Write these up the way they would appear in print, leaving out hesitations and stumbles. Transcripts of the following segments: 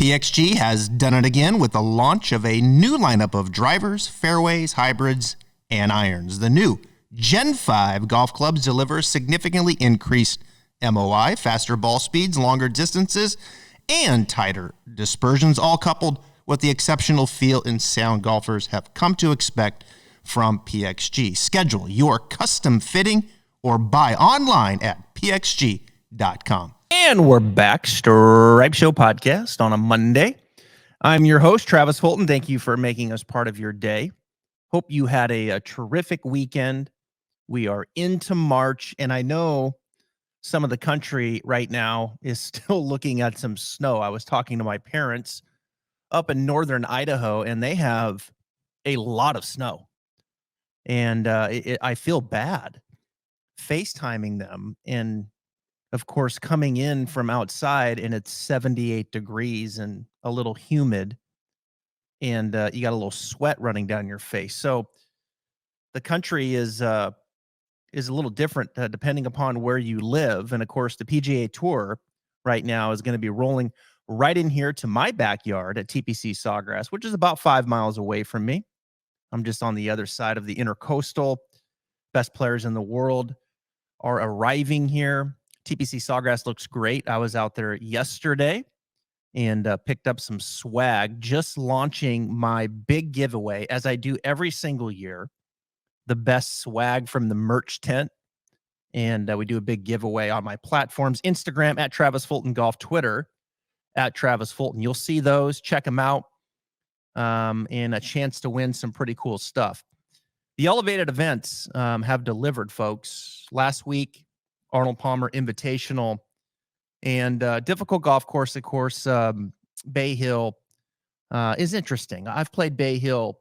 PXG has done it again with the launch of a new lineup of drivers, fairways, hybrids, and irons. The new Gen 5 golf clubs deliver significantly increased MOI, faster ball speeds, longer distances, and tighter dispersions, all coupled with the exceptional feel and sound golfers have come to expect from PXG. Schedule your custom fitting or buy online at pxg.com. And we're back, Stripe Show podcast on a Monday. I'm your host, Travis Fulton. Thank you for making us part of your day. Hope you had a terrific weekend. We are into March, and I know some of the country right now is still looking at some snow. I was talking to my parents up in northern Idaho, and they have a lot of snow. And I feel bad FaceTiming them, and of course, coming in from outside and it's 78 degrees and a little humid, and you got a little sweat running down your face. So the country is a little different depending upon where you live. And of course, the PGA Tour right now is going to be rolling right in here to my backyard at TPC Sawgrass, which is about 5 miles away from me. I'm just on the other side of the intercoastal. Best players in the world are arriving here. TPC Sawgrass looks great. I was out there yesterday and picked up some swag, just launching my big giveaway, as I do every single year, the best swag from the merch tent. And we do a big giveaway on my platforms, Instagram at Travis Fulton Golf, Twitter at Travis Fulton. You'll see those, check them out, and a chance to win some pretty cool stuff. The elevated events have delivered, folks. Last week, Arnold Palmer Invitational, and difficult golf course, of course. Bay Hill is interesting. I've played Bay Hill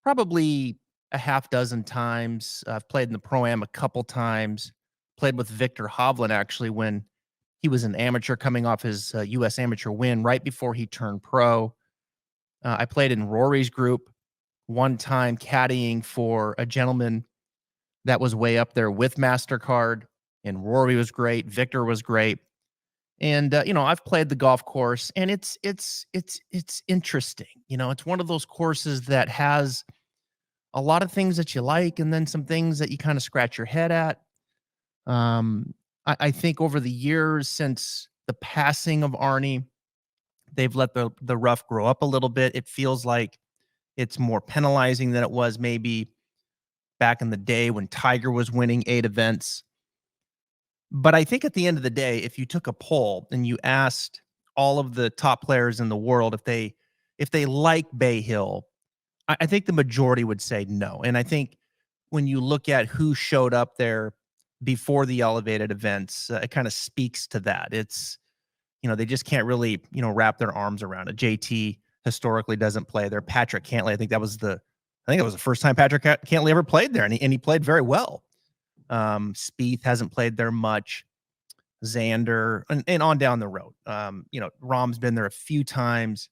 probably a half dozen times. I've played in the Pro-Am a couple times. Played with Victor Hovland, actually, when he was an amateur coming off his U.S. amateur win right before he turned pro. I played in Rory's group one time, caddying for a gentleman that was way up there with MasterCard. And Rory was great. Victor was great. And, I've played the golf course, and it's interesting. It's one of those courses that has a lot of things that you like, and then some things that you kind of scratch your head at. I think over the years since the passing of Arnie, they've let the rough grow up a little bit. It feels like it's more penalizing than it was maybe back in the day when Tiger was winning 8 events. But I think at the end of the day, if you took a poll and you asked all of the top players in the world if they like Bay Hill, I think the majority would say no. And I think when you look at who showed up there before the elevated events, it kind of speaks to that. It's, they just can't really, wrap their arms around it. JT historically doesn't play there. Patrick Cantlay, I think it was the first time Patrick Cantlay ever played there, and he played very well. Spieth hasn't played there much. Xander and on down the road. Rahm's been there a few times.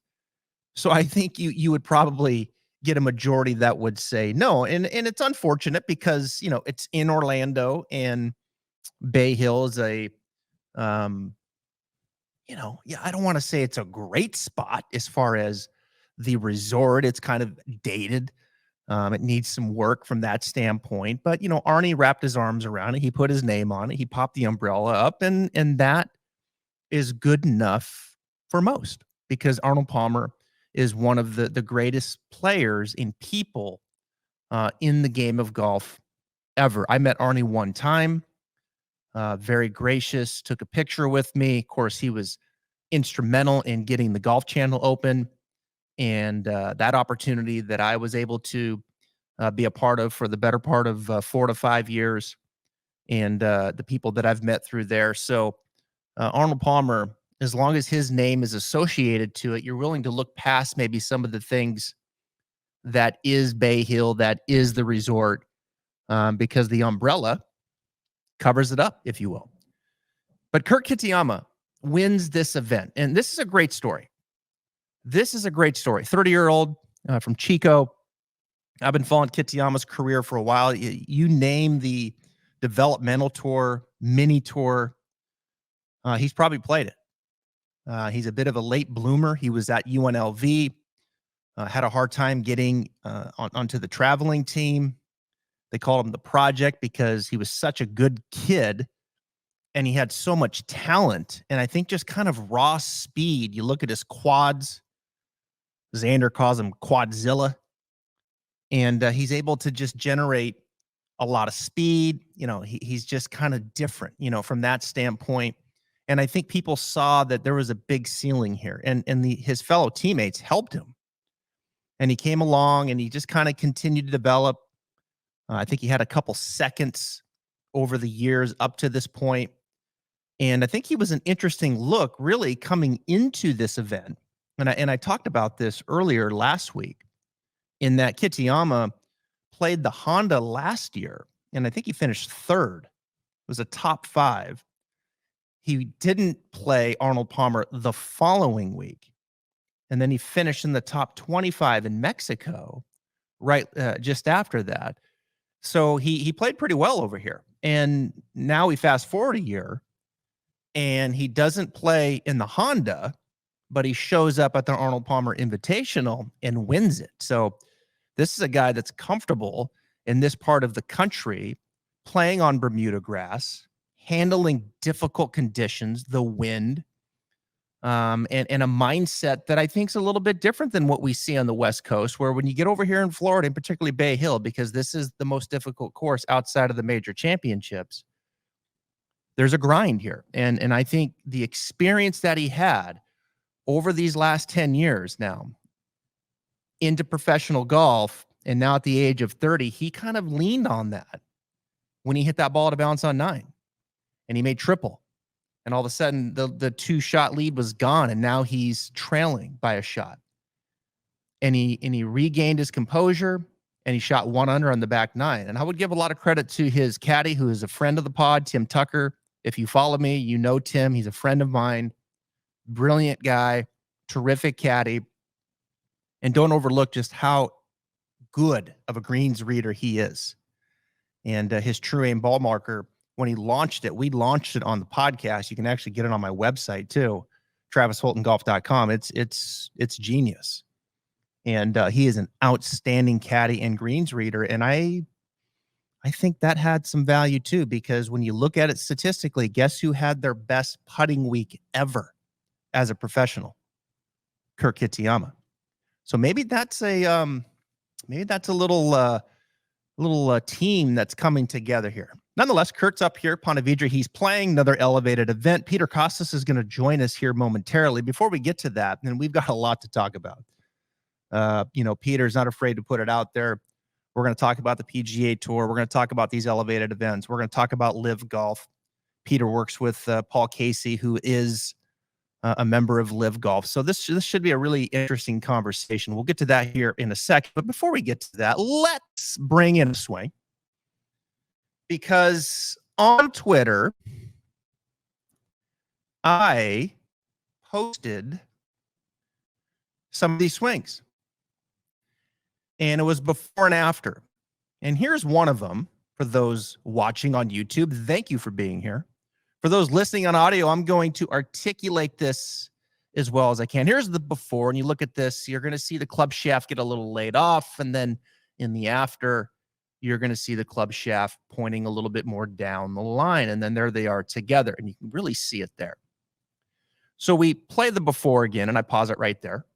So I think you would probably get a majority that would say no. And it's unfortunate because, it's in Orlando, and Bay Hill is I don't want to say it's a great spot as far as the resort. It's kind of dated. It needs some work from that standpoint. But, Arnie wrapped his arms around it. He put his name on it. He popped the umbrella up, and that is good enough for most, because Arnold Palmer is one of the greatest players in people in the game of golf ever. I met Arnie one time, very gracious, took a picture with me. Of course, he was instrumental in getting the Golf Channel open. And that opportunity that I was able to be a part of for the better part of 4 to 5 years, and the people that I've met through there. So Arnold Palmer, as long as his name is associated to it, you're willing to look past maybe some of the things that is Bay Hill, that is the resort, because the umbrella covers it up, if you will. But Kurt Kitayama wins this event, and this is a great story. 30-year-old from Chico. I've been following Kitayama's career for a while. You name the developmental tour, mini tour, he's probably played it. He's a bit of a late bloomer. He was at UNLV, had a hard time getting onto the traveling team. They called him the project because he was such a good kid and he had so much talent. And I think just kind of raw speed. You look at his quads. Xander calls him Quadzilla. And he's able to just generate a lot of speed. He's just kind of different, from that standpoint. And I think people saw that there was a big ceiling here. And his fellow teammates helped him. And he came along and he just kind of continued to develop. I think he had a couple seconds over the years up to this point. And I think he was an interesting look really coming into this event. And I talked about this earlier last week in that Kitayama played the Honda last year. And I think he finished third. It was a top 5. He didn't play Arnold Palmer the following week. And then he finished in the top 25 in Mexico right just after that. So he played pretty well over here. And now we fast forward a year and he doesn't play in the Honda, but he shows up at the Arnold Palmer Invitational and wins it. So this is a guy that's comfortable in this part of the country, playing on Bermuda grass, handling difficult conditions, the wind, and a mindset that I think is a little bit different than what we see on the West Coast, where when you get over here in Florida, and particularly Bay Hill, because this is the most difficult course outside of the major championships, there's a grind here. And I think the experience that he had over these last 10 years now into professional golf, and now at the age of 30, he kind of leaned on that when he hit that ball to bounce on 9 and he made triple. And all of a sudden the 2-shot lead was gone. And now he's trailing by a shot. And he regained his composure and he shot 1 under on the back 9. And I would give a lot of credit to his caddy, who is a friend of the pod, Tim Tucker. If you follow me, you know Tim. He's a friend of mine. Brilliant guy, terrific caddy. And don't overlook just how good of a greens reader he is. And his true aim ball marker, when he launched it, we launched it on the podcast. You can actually get it on my website too, TravisHoltonGolf.com. It's genius. And he is an outstanding caddy and greens reader. And I think that had some value too, because when you look at it statistically, guess who had their best putting week ever as a professional? Kurt Kitayama. So maybe that's a little team that's coming together here. Nonetheless, Kurt's up here, Ponte Vedra. He's playing another elevated event. Peter Costas is going to join us here momentarily. Before we get to that, and we've got a lot to talk about. Peter's not afraid to put it out there. We're going to talk about the PGA Tour. We're going to talk about these elevated events. We're going to talk about LIV Golf. Peter works with Paul Casey, who is a member of LIV Golf. So this should be a really interesting conversation. We'll get to that here in a second. But before we get to that, let's bring in a swing. Because on Twitter, I posted some of these swings. And it was before and after. And here's one of them for those watching on YouTube. Thank you for being here. For those listening on audio, I'm going to articulate this as well as I can. Here's the before, and you look at this, you're going to see the club shaft get a little laid off, and then in the after, you're going to see the club shaft pointing a little bit more down the line, and then there they are together, and you can really see it there. So we play the before again, and I pause it right there.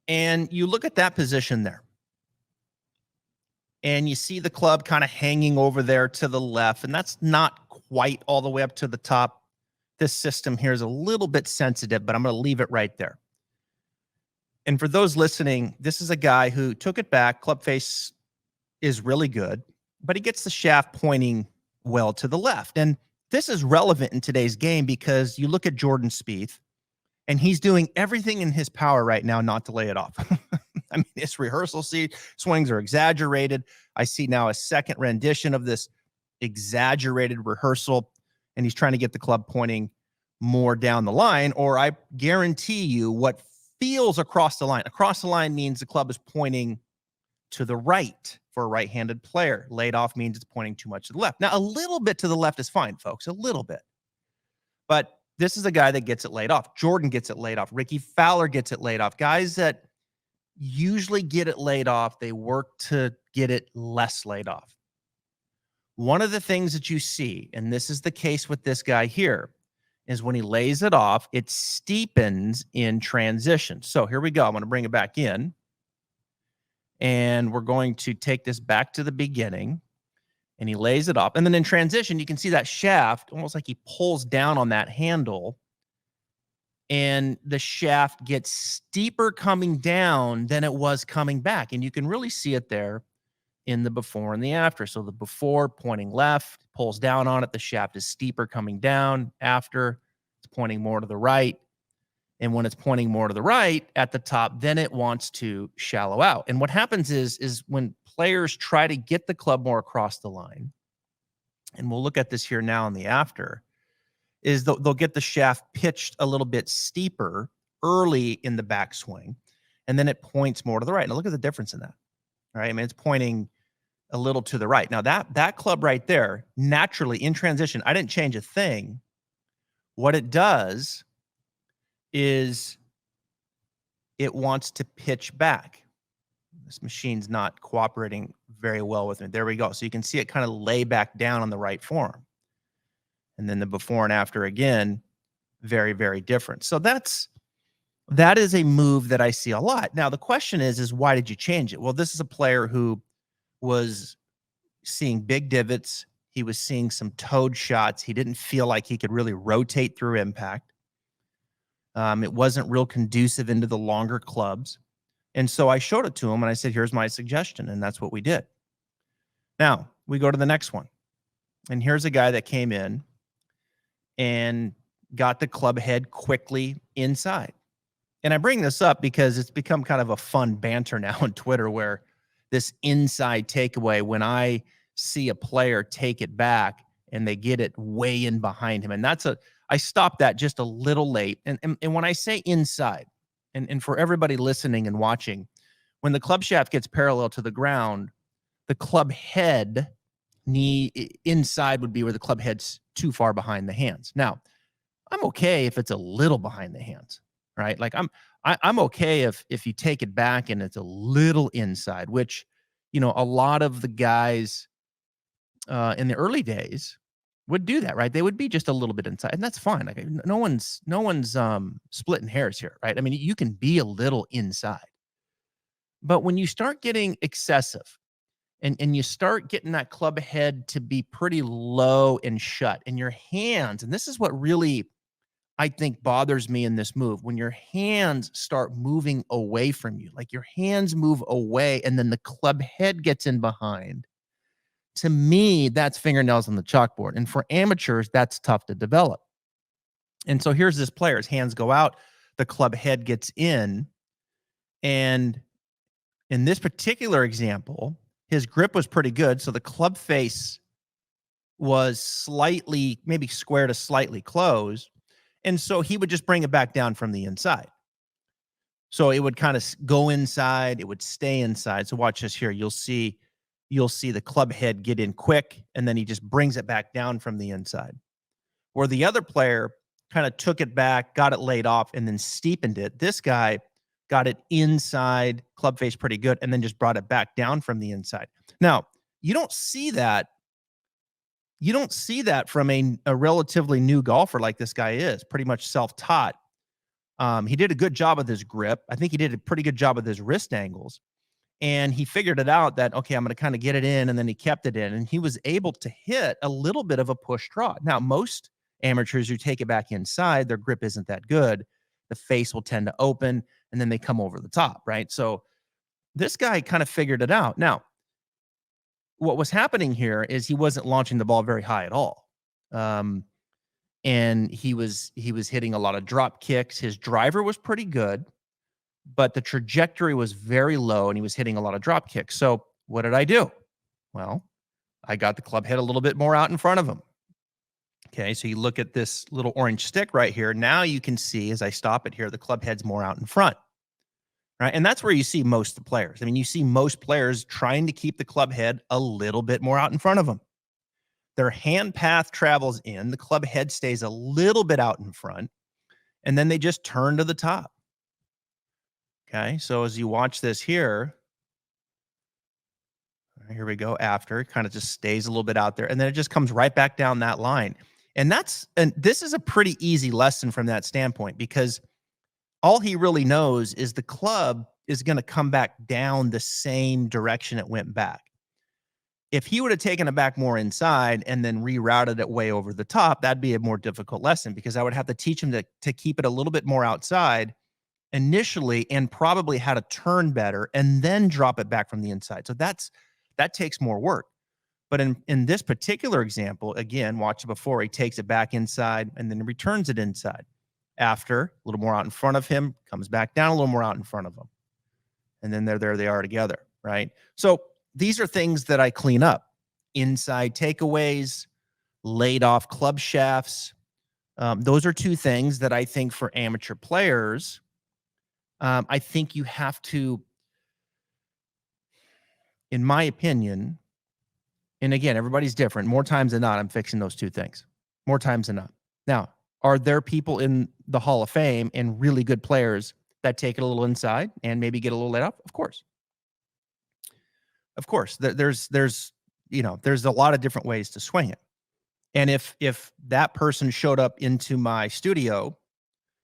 And you look at that position there. And you see the club kind of hanging over there to the left, and that's not quite all the way up to the top. This system here is a little bit sensitive, but I'm going to leave it right there. And for those listening, this is a guy who took it back. Club face is really good, but he gets the shaft pointing well to the left. And this is relevant in today's game because you look at Jordan Spieth, and he's doing everything in his power right now not to lay it off. I mean, his rehearsal swings are exaggerated. I see now a second rendition of this exaggerated rehearsal, and he's trying to get the club pointing more down the line, or I guarantee you what feels across the line. Across the line means the club is pointing to the right for a right-handed player. Laid off means it's pointing too much to the left. Now, a little bit to the left is fine, folks, a little bit. But this is a guy that gets it laid off. Jordan gets it laid off. Ricky Fowler gets it laid off. Guys that usually get it laid off, they work to get it less laid off. One of the things that you see, and this is the case with this guy here, is when he lays it off, it steepens in transition. So here we go. I'm going to bring it back in. And we're going to take this back to the beginning. And he lays it off. And then in transition, you can see that shaft, almost like he pulls down on that handle. And the shaft gets steeper coming down than it was coming back. And you can really see it there in the before and the after. So the before pointing left, pulls down on it. The shaft is steeper coming down. After, it's pointing more to the right. And when it's pointing more to the right at the top, then it wants to shallow out. And what happens is when players try to get the club more across the line, and we'll look at this here now in the after, is they'll get the shaft pitched a little bit steeper early in the backswing, and then it points more to the right. Now look at the difference in that. All right, I mean, it's pointing a little to the right. Now that club right there, naturally in transition, I didn't change a thing. What it does is it wants to pitch back. This machine's not cooperating very well with me. There we go. So you can see it kind of lay back down on the right form. And then the before and after again, very, very different. So that is a move that I see a lot. Now the question is why did you change it? Well, this is a player who was seeing big divots. He was seeing some toed shots. He didn't feel like he could really rotate through impact. It wasn't real conducive into the longer clubs. And so I showed it to him and I said, here's my suggestion. And that's what we did. Now we go to the next one. And here's a guy that came in and got the club head quickly inside. And I bring this up because it's become kind of a fun banter now on Twitter where this inside takeaway, when I see a player take it back and they get it way in behind him. And I stopped that just a little late. And when I say inside, and for everybody listening and watching, when the club shaft gets parallel to the ground, the club head inside would be where the club head's too far behind the hands. Now, I'm okay if it's a little behind the hands, right? Like I'm okay if you take it back and it's a little inside, which, you know, a lot of the guys in the early days would do that, right? They would be just a little bit inside, and that's fine. Like no one's splitting hairs here, right? I mean, you can be a little inside, but when you start getting excessive and you start getting that club head to be pretty low and shut, and your hands, and this is what really I think bothers me in this move, when your hands start moving away from you, like your hands move away and then the club head gets in behind. To me, that's fingernails on the chalkboard. And for amateurs, that's tough to develop. And so here's this player, his hands go out, the club head gets in. And in this particular example, his grip was pretty good. So the club face was slightly, maybe square to slightly closed. And so he would just bring it back down from the inside. So it would kind of go inside. It would stay inside. So watch this here. You'll see the club head get in quick, and then he just brings it back down from the inside. Where the other player kind of took it back, got it laid off, and then steepened it. This guy got it inside, club face pretty good, and then just brought it back down from the inside. Now, you don't see that. You don't see that from a relatively new golfer like this guy is, pretty much self-taught. He did a good job with his grip. I think he did a pretty good job with his wrist angles. And he figured it out that, okay, I'm going to kind of get it in, and then he kept it in. And he was able to hit a little bit of a push draw. Now, most amateurs who take it back inside, their grip isn't that good. The face will tend to open, and then they come over the top, right? So this guy kind of figured it out. Now, what was happening here is he wasn't launching the ball very high at all. And he was hitting a lot of drop kicks. His driver was pretty good, but the trajectory was very low and he was hitting a lot of drop kicks. So what did I do? Well, I got the club head a little bit more out in front of him. Okay, so you look at this little orange stick right here. Now you can see as I stop it here, the club head's more out in front. Right? And that's where you see most of the players. I mean, you see most players trying to keep the club head a little bit more out in front of them. Their hand path travels in, the club head stays a little bit out in front, and then they just turn to the top. Okay, so as you watch this here we go, after, kind of just stays a little bit out there, and then it just comes right back down that line. And this is a pretty easy lesson from that standpoint, because all he really knows is the club is going to come back down the same direction it went back. If he would have taken it back more inside and then rerouted it way over the top, that'd be a more difficult lesson, because I would have to teach him to keep it a little bit more outside initially, and probably how to turn better and then drop it back from the inside. So that takes more work. But in this particular example, again, watch it before, he takes it back inside and then returns it inside. After, a little more out in front of him, comes back down a little more out in front of him. And then there they are together, right? So these are things that I clean up. Inside takeaways, laid off club shafts. Those are two things that I think for amateur players, I think you have to, in my opinion, and again, everybody's different. More times than not, I'm fixing those two things. More times than not. Now, are there people in the Hall of Fame and really good players that take it a little inside and maybe get a little laid off? Of course. Of course. There's a lot of different ways to swing it. And if that person showed up into my studio,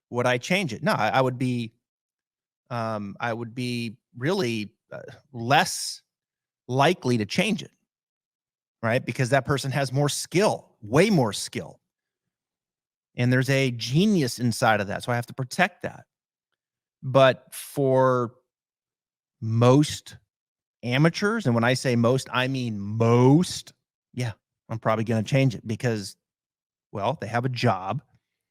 would I change it? No, I would be really less likely to change it. Right? Because that person has more skill, way more skill. And there's a genius inside of that. So I have to protect that. But for most amateurs, and when I say most, I mean most, yeah, I'm probably going to change it, because, well, they have a job,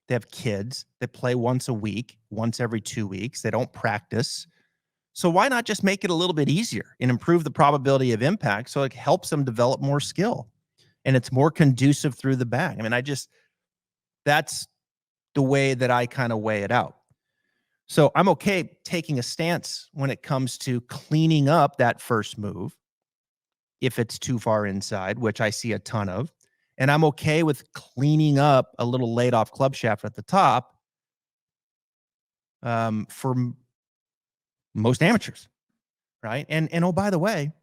they have kids, they play once a week, once every 2 weeks, they don't practice. So why not just make it a little bit easier and improve the probability of impact, so it helps them develop more skill and it's more conducive through the bag? I mean, that's the way that I kind of weigh it out. So I'm okay taking a stance when it comes to cleaning up that first move if it's too far inside, which I see a ton of. And I'm okay with cleaning up a little laid off club shaft at the top for most amateurs, right? And oh, by the way,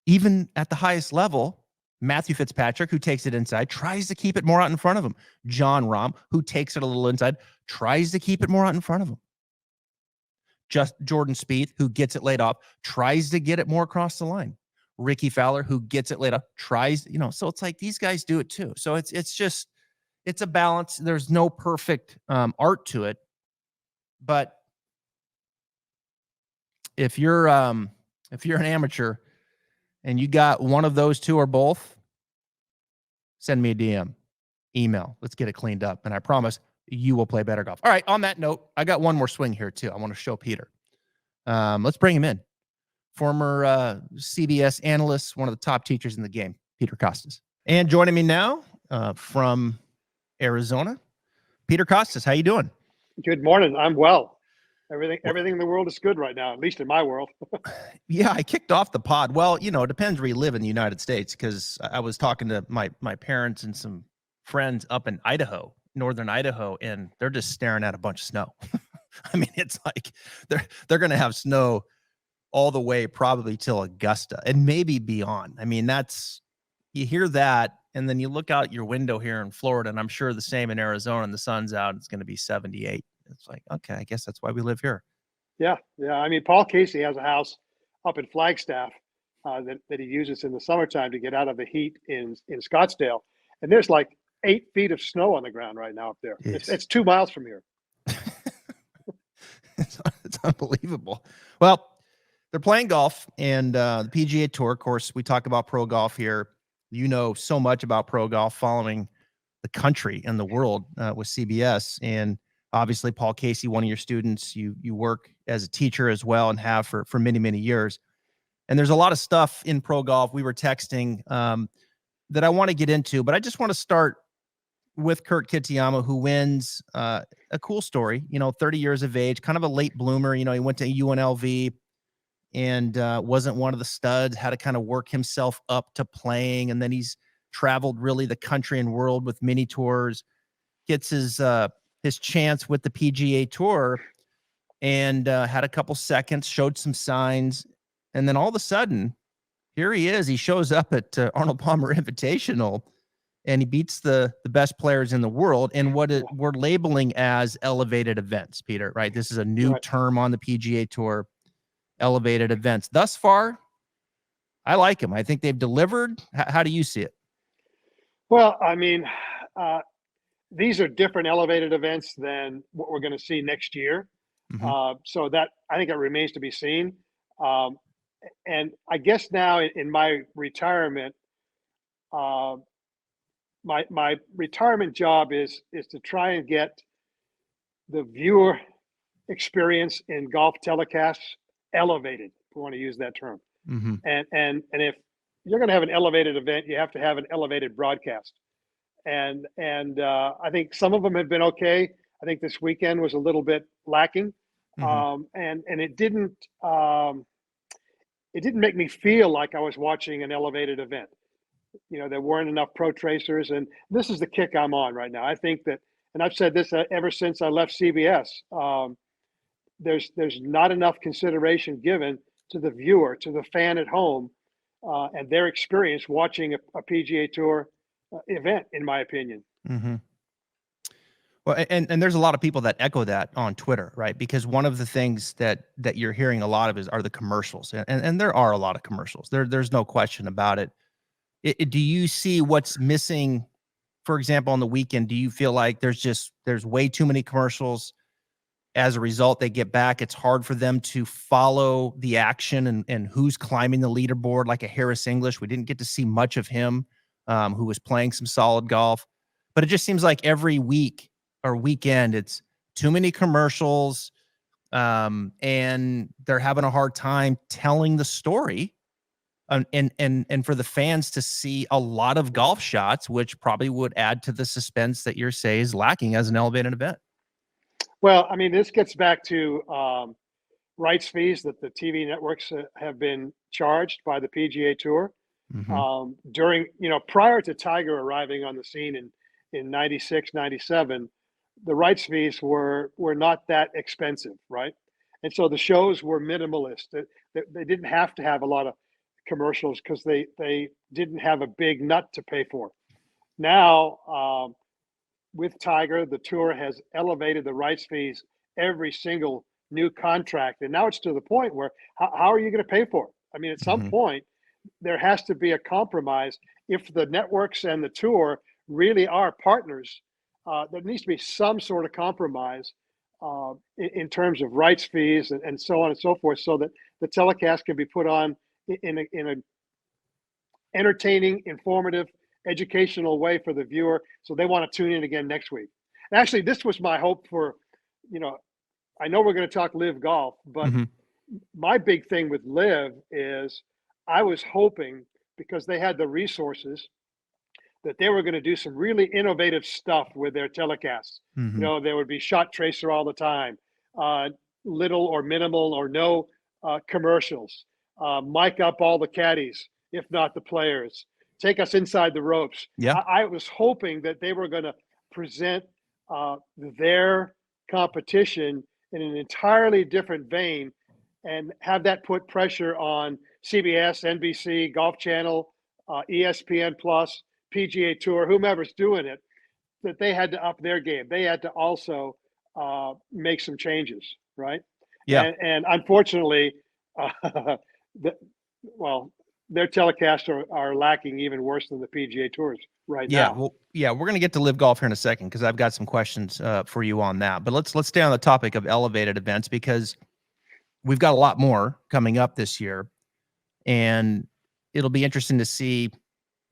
even at the highest level, Matthew Fitzpatrick, who takes it inside, tries to keep it more out in front of him. John Rahm, who takes it a little inside, tries to keep it more out in front of him. Just Jordan Spieth, who gets it laid off, tries to get it more across the line. Ricky Fowler, who gets it laid off, tries, so it's like these guys do it too. So it's a balance. There's no perfect art to it, but if you're an amateur and you got one of those two or both, send me a DM, email. Let's get it cleaned up. And I promise you will play better golf. All right. On that note, I got one more swing here too. I want to show Peter. Let's bring him in. Former CBS analyst, one of the top teachers in the game, Peter Costas. And joining me now from Arizona, Peter Costas. How you doing? Good morning. I'm well. Everything in the world is good right now, at least in my world. Yeah, I kicked off the pod. Well, it depends where you live in the United States, because I was talking to my parents and some friends up in Idaho, northern Idaho, and they're just staring at a bunch of snow. I mean, it's like they're going to have snow all the way probably till Augusta and maybe beyond. I mean, you hear that, and then you look out your window here in Florida, and I'm sure the same in Arizona, and the sun's out, it's going to be 78. It's like, okay, I guess that's why we live here. Yeah. I mean, Paul Casey has a house up in Flagstaff that he uses in the summertime to get out of the heat in Scottsdale. And there's like 8 feet of snow on the ground right now up there. Yes. It's 2 miles from here. It's unbelievable. Well, they're playing golf, and the PGA Tour, of course, we talk about pro golf here. You know so much about pro golf, following the country and the world with CBS. And obviously, Paul Casey, one of your students, you work as a teacher as well, and have for many, many years. And there's a lot of stuff in pro golf. We were texting that I want to get into, but I just want to start with Kurt Kitayama, who wins a cool story, 30 years of age, kind of a late bloomer. He went to UNLV and wasn't one of the studs, had to kind of work himself up to playing. And then he's traveled really the country and world with mini tours, gets his chance with the PGA Tour, and had a couple seconds, showed some signs, and then all of a sudden, here he is. He shows up at Arnold Palmer Invitational, and he beats the best players in the world in what we're labeling as elevated events, Peter, right? This is a new term on the PGA Tour, elevated events. Thus far, I like him. I think they've delivered. How do you see it? Well, I mean, these are different elevated events than what we're going to see next year. So that, I think, it remains to be seen. And I guess now in my retirement, my retirement job is to try and get the viewer experience in golf telecasts elevated, if we want to use that term. And if you're going to have an elevated event, you have to have an elevated broadcast. And I think some of them have been okay. I think this weekend was a little bit lacking, and it didn't make me feel like I was watching an elevated event. You know, there weren't enough pro tracers, and this is the kick I'm on right now. I think that, and I've said this ever since I left CBS. There's not enough consideration given to the viewer, to the fan at home, and their experience watching a PGA Tour event, in my opinion. Well, and there's a lot of people that echo that on Twitter, right? Because one of the things that you're hearing a lot of are the commercials, and there are a lot of commercials. There's no question about it. Do you see what's missing? For example, on the weekend, do you feel like there's way too many commercials? As a result, they get back. It's hard for them to follow the action and who's climbing the leaderboard, like a Harris English. We didn't get to see much of him, who was playing some solid golf. But it just seems like every week or weekend, it's too many commercials, and they're having a hard time telling the story. And for the fans to see a lot of golf shots, which probably would add to the suspense that you're saying is lacking as an elevated event. Well, I mean, this gets back to rights fees that the TV networks have been charged by the PGA Tour. During, prior to Tiger arriving on the scene in 96, 97, the rights fees were not that expensive, right? And so the shows were minimalist. They didn't have to have a lot of commercials because they didn't have a big nut to pay for. Now, with Tiger, the tour has elevated the rights fees every single new contract. And now it's to the point where how are you going to pay for it? I mean, at some point, there has to be a compromise. If the networks and the tour really are partners, there needs to be some sort of compromise in terms of rights fees and so on and so forth, so that the telecast can be put on in a entertaining, informative, educational way for the viewer, so they want to tune in again next week. And actually, this was my hope for, I know we're going to talk LIV golf, but my big thing with LIV is I was hoping, because they had the resources, that they were going to do some really innovative stuff with their telecasts. There would be shot tracer all the time, little or minimal or no commercials, mic up all the caddies, if not the players, take us inside the ropes. I was hoping that they were going to present their competition in an entirely different vein and have that put pressure on CBS, NBC, Golf Channel, ESPN Plus, PGA Tour, whomever's doing it, that they had to up their game. They had to also make some changes, right? And unfortunately, their telecasts are lacking even worse than the PGA Tours right now. We're going to get to LIV golf here in a second because I've got some questions for you on that. But let's stay on the topic of elevated events, because we've got a lot more coming up this year, and it'll be interesting to see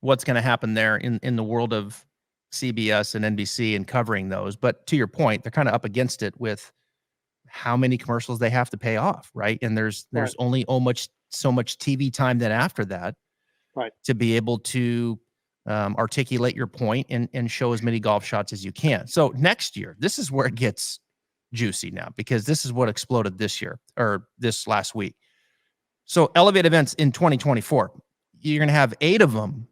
what's going to happen there in the world of CBS and NBC and covering those. But to your point, they're kind of up against it with how many commercials they have to pay off, right? And there's only so much TV time then after that, to be able to articulate your point and show as many golf shots as you can. So next year, this is where it gets juicy now, because this is what exploded this year, or this last week. So elevate events in 2024, you're going to have 8 of them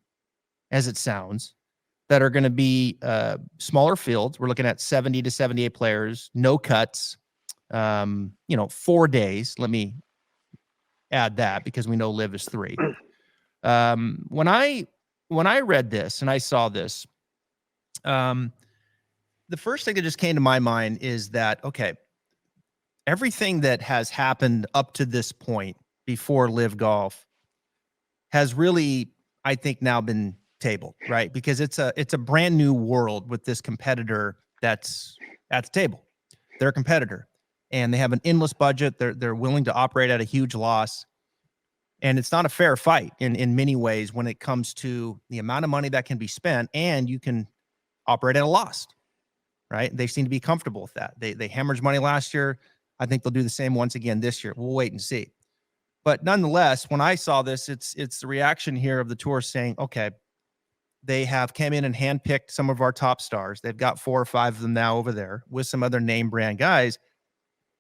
as it sounds, that are going to be smaller fields. We're looking at 70 to 78 players, no cuts, 4 days. Let me add that because we know LIV is 3. When I read this and I saw this, the first thing that just came to my mind is that, okay, everything that has happened up to this point before LIV Golf has really, I think, now been tabled, right? Because it's a brand new world with this competitor that's at the table. They're a competitor and they have an endless budget. They're willing to operate at a huge loss. And it's not a fair fight in many ways when it comes to the amount of money that can be spent, and you can operate at a loss, right? They seem to be comfortable with that. They hemorrhaged money last year. I think they'll do the same once again this year. We'll wait and see. But nonetheless, when I saw this, it's the reaction here of the tour saying, okay, they have came in and handpicked some of our top stars. They've got 4 or 5 of them now over there with some other name brand guys.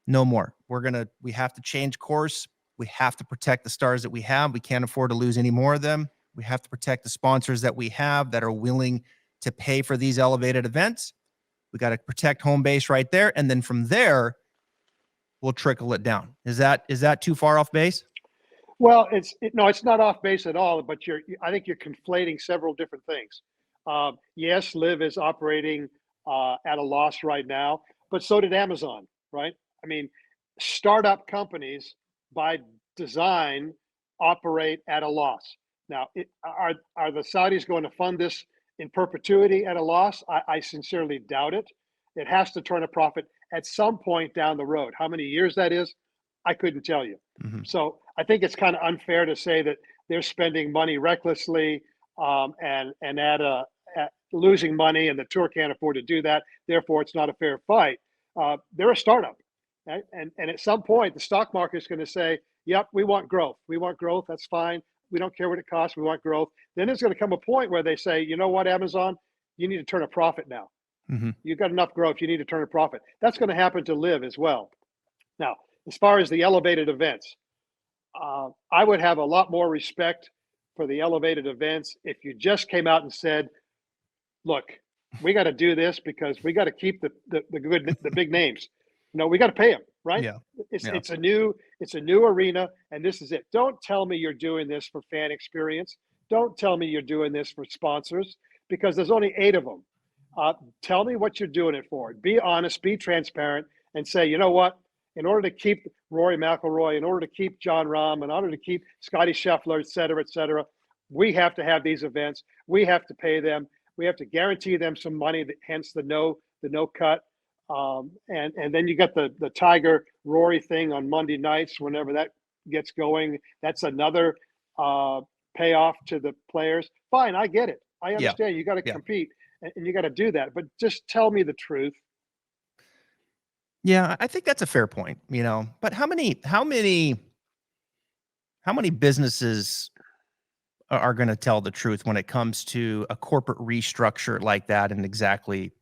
No more. We have to change course. We have to protect the stars that we have. We can't afford to lose any more of them. We have to protect the sponsors that we have that are willing to pay for these elevated events. We got to protect home base right there. And then from there, we'll trickle it down. Is that too far off base? Well, it's not off base at all, but I think you're conflating several different things. Yes, LIV is operating at a loss right now, but so did Amazon, right? I mean, startup companies by design operate at a loss. Now, are the Saudis going to fund this in perpetuity at a loss? I sincerely doubt it. It has to turn a profit at some point down the road. How many years that is, I couldn't tell you. Mm-hmm. So I think it's kind of unfair to say that they're spending money recklessly and at losing money, and the tour can't afford to do that. Therefore, it's not a fair fight. They're a startup. Right? And at some point, the stock market is going to say, yep, we want growth. We want growth. That's fine. We don't care what it costs. We want growth. Then there's going to come a point where they say, you know what, Amazon, you need to turn a profit now. Mm-hmm. You've got enough growth. You need to turn a profit. That's going to happen to LIV as well. Now, as far as the elevated events, I would have a lot more respect for the elevated events if you just came out and said, look, we got to do this because we got to keep the big names. We got to pay them, right? Yeah. It's a new arena, and this is it. Don't tell me you're doing this for fan experience. Don't tell me you're doing this for sponsors, because there's only 8 of them. Tell me what you're doing it for. Be honest, be transparent, and say, you know what? In order to keep Rory McIlroy, in order to keep John Rahm, in order to keep Scotty Scheffler, et cetera, we have to have these events. We have to pay them. We have to guarantee them some money. Hence the no cut. And then you got the Tiger Rory thing on Monday nights. Whenever that gets going, that's another payoff to the players. Fine, I get it. I understand. You got to compete and you got to do that. But just tell me the truth. Yeah, I think that's a fair point. But how many businesses are going to tell the truth when it comes to a corporate restructure like that and exactly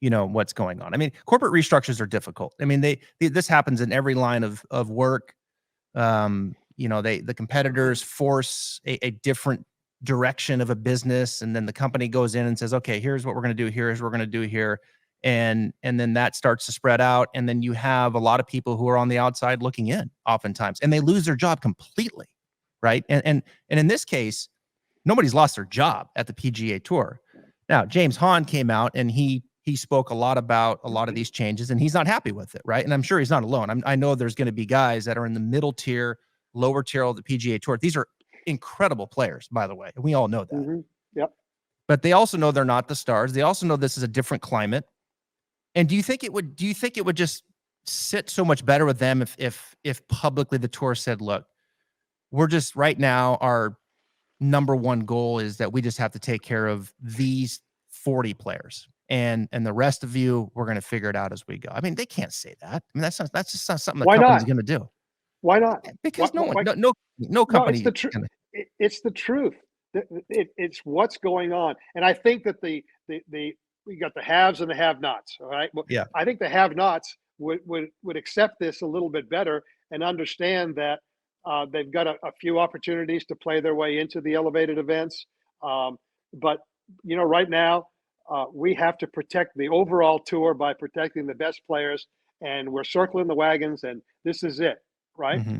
what's going on? I mean, corporate restructures are difficult. I mean, this happens in every line of work. The competitors force a different direction of a business, and then the company goes in and says, okay, here's what we're going to do here, here's what we're going to do here. And then that starts to spread out. And then you have a lot of people who are on the outside looking in oftentimes, and they lose their job completely. Right. And in this case, nobody's lost their job at the PGA Tour. Now, James Hahn came out and he spoke a lot about a lot of these changes, and he's not happy with it. Right. And I'm sure he's not alone. I know there's going to be guys that are in the middle tier, lower tier of the PGA Tour. These are incredible players, by the way. And we all know that. Mm-hmm. Yep. But they also know they're not the stars. They also know this is a different climate. And do you think it would just sit so much better with them if publicly the tour said, look, we're just right now, our number one goal is that we just have to take care of these 40 players, and the rest of you, we're going to figure it out as we go. I mean, they can't say that. I mean, that's just not something the company's going to do. Why not? Because no company. It's the truth. It's the truth. It's what's going on. And I think that we got the haves and the have-nots. All right. Well, yeah. I think the have-nots would accept this a little bit better and understand that they've got a few opportunities to play their way into the elevated events. but right now we have to protect the overall tour by protecting the best players, and we're circling the wagons, and this is it, right? Mm-hmm.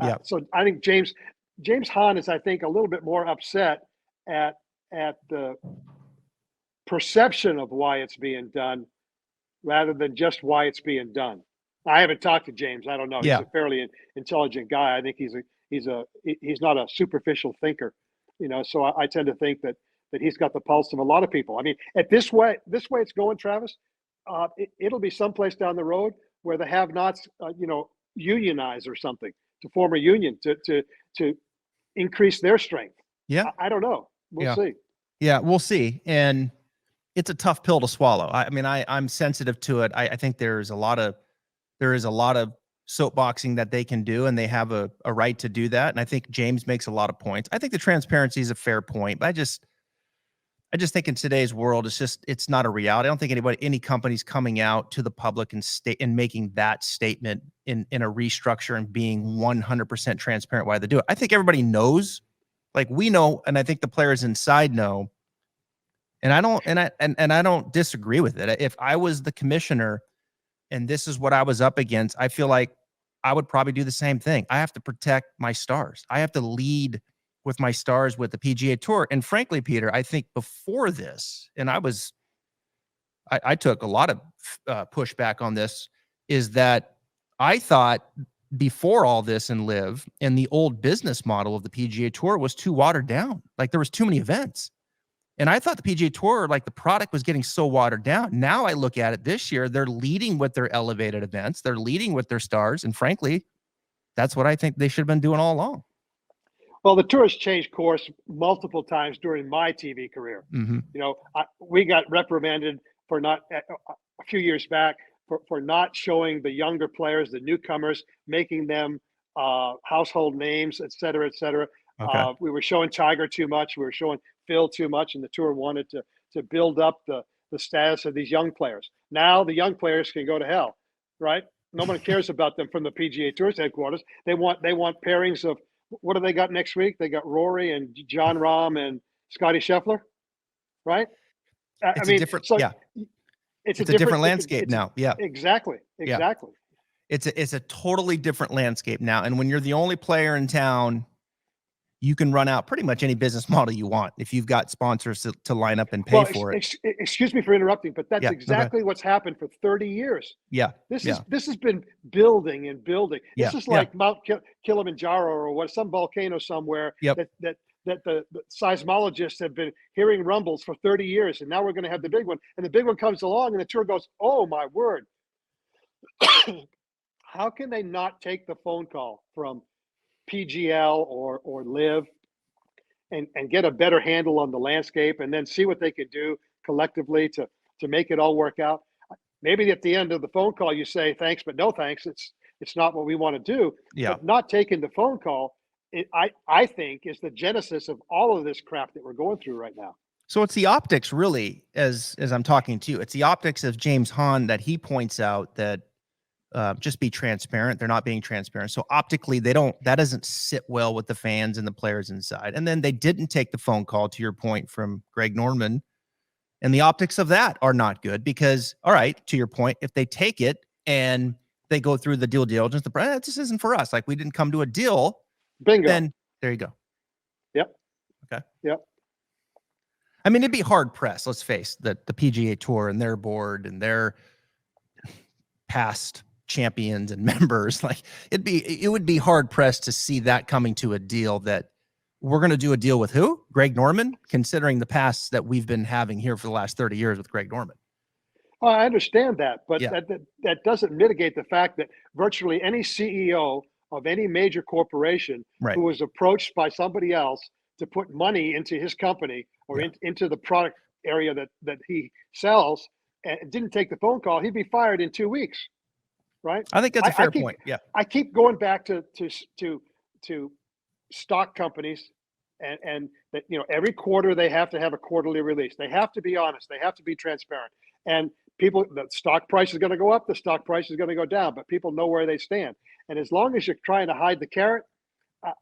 Yeah. So I think James Hahn is, I think, a little bit more upset at the perception of why it's being done rather than just why it's being done. I haven't talked to James. I don't know. Yeah. He's a fairly intelligent guy. I think he's not a superficial thinker, So I tend to think that he's got the pulse of a lot of people. I mean, at this way it's going, Travis. It'll be someplace down the road where the have-nots, unionize or something to form a union to increase their strength. Yeah. I don't know. We'll see. Yeah, we'll see. And it's a tough pill to swallow. I mean, I'm sensitive to it. I think there is a lot of soapboxing that they can do, and they have a right to do that. And I think James makes a lot of points. I think the transparency is a fair point, but I just think in today's world, it's not a reality. I don't think any company's coming out to the public and making that statement in a restructure and being 100% transparent why they do it. I think everybody knows, like we know, and I think the players inside know. And I don't disagree with it. If I was the commissioner and this is what I was up against, I feel like I would probably do the same thing. I have to protect my stars. I have to lead with my stars with the PGA Tour. And frankly, Peter, I think before this, and I took a lot of pushback on this, is that I thought before all this in LIV and the old business model of the PGA Tour was too watered down. Like there was too many events. And I thought the PGA Tour, like the product was getting so watered down. Now I look at it this year, they're leading with their elevated events. They're leading with their stars. And frankly, that's what I think they should have been doing all along. Well, the tour has changed course multiple times during my TV career. Mm-hmm. We got reprimanded for not a few years back for not showing the younger players, the newcomers, making them household names, et cetera, et cetera. Okay. We were showing Tiger too much. We were showing Phil too much, and the tour wanted to build up the status of these young players. Now the young players can go to hell, right? No one cares about them from the PGA Tour's headquarters. They want pairings of, what do they got next week? They got Rory and John Rahm and Scotty Scheffler, right? It's a different landscape now. Yeah, exactly. Yeah. It's a totally different landscape now. And when you're the only player in town, you can run out pretty much any business model you want if you've got sponsors to line up and pay for it. Excuse me for interrupting, but that's exactly what's happened for 30 years. Yeah. This has been building and building. This is like Mount Kilimanjaro or some volcano somewhere that the seismologists have been hearing rumbles for 30 years. And now we're going to have the big one. And the big one comes along and the tour goes, oh my word. How can they not take the phone call from PGL or LIV and get a better handle on the landscape, and then see what they could do collectively to make it all work out? Maybe at the end of the phone call you say thanks, but no thanks. It's not what we want to do. Yeah. But not taking the phone call, I think, is the genesis of all of this crap that we're going through right now. So it's the optics, really, as I'm talking to you. It's the optics of James Hahn that he points out that just be transparent. They're not being transparent. So optically, that doesn't sit well with the fans and the players inside. And then they didn't take the phone call, to your point, from Greg Norman. And the optics of that are not good because, all right, to your point, if they take it and they go through the due diligence, this isn't for us. Like, we didn't come to a deal. Bingo. Then there you go. Yep. Okay. Yep. I mean, it'd be hard pressed. Let's face the PGA Tour and their board and their past champions and members. Like, it would be hard pressed to see that coming to a deal that we're going to do a deal with who? Greg Norman, considering the past that we've been having here for the last 30 years with Greg Norman. Oh, I understand that, but that doesn't mitigate the fact that virtually any CEO of any major corporation who was approached by somebody else to put money into his company or into the product area that he sells and didn't take the phone call, he'd be fired in 2 weeks, right? I think that's a fair point. Yeah, I keep going back to stock companies and that, every quarter they have to have a quarterly release. They have to be honest. They have to be transparent. And the stock price is going to go up, the stock price is going to go down, but people know where they stand. And as long as you're trying to hide the carrot,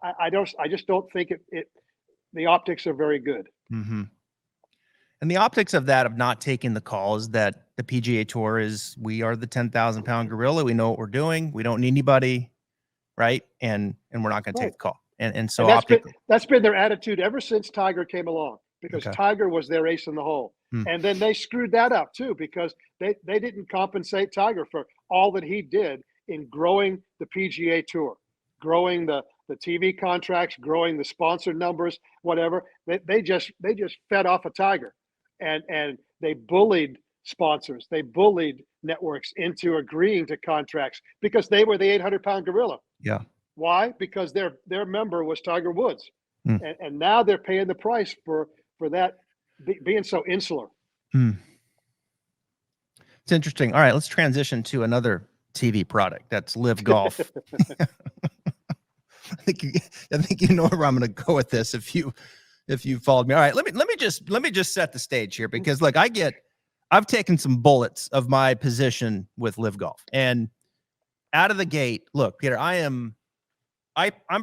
I just don't think the optics are very good. Mm-hmm. And the optics of that, of not taking the call, is that the PGA Tour we are the 10,000 pound gorilla. We know what we're doing. We don't need anybody, right? And we're not going to take the call. And so that's been their attitude ever since Tiger came along, because Tiger was their ace in the hole. And then they screwed that up too, because they didn't compensate Tiger for all that he did in growing the PGA Tour, growing the TV contracts, growing the sponsor numbers, whatever. They just fed off of Tiger, and they bullied sponsors, they bullied networks into agreeing to contracts because they were the 800-pound gorilla. Yeah. Why? Because their member was Tiger Woods, and now they're paying the price for that being so insular. It's interesting. All right, let's transition to another TV product. That's LIV Golf. I think you know where I'm going to go with this if you followed me. All right, let me just set the stage here, because look, I've taken some bullets of my position with LIV Golf, and out of the gate, look, Peter, I'm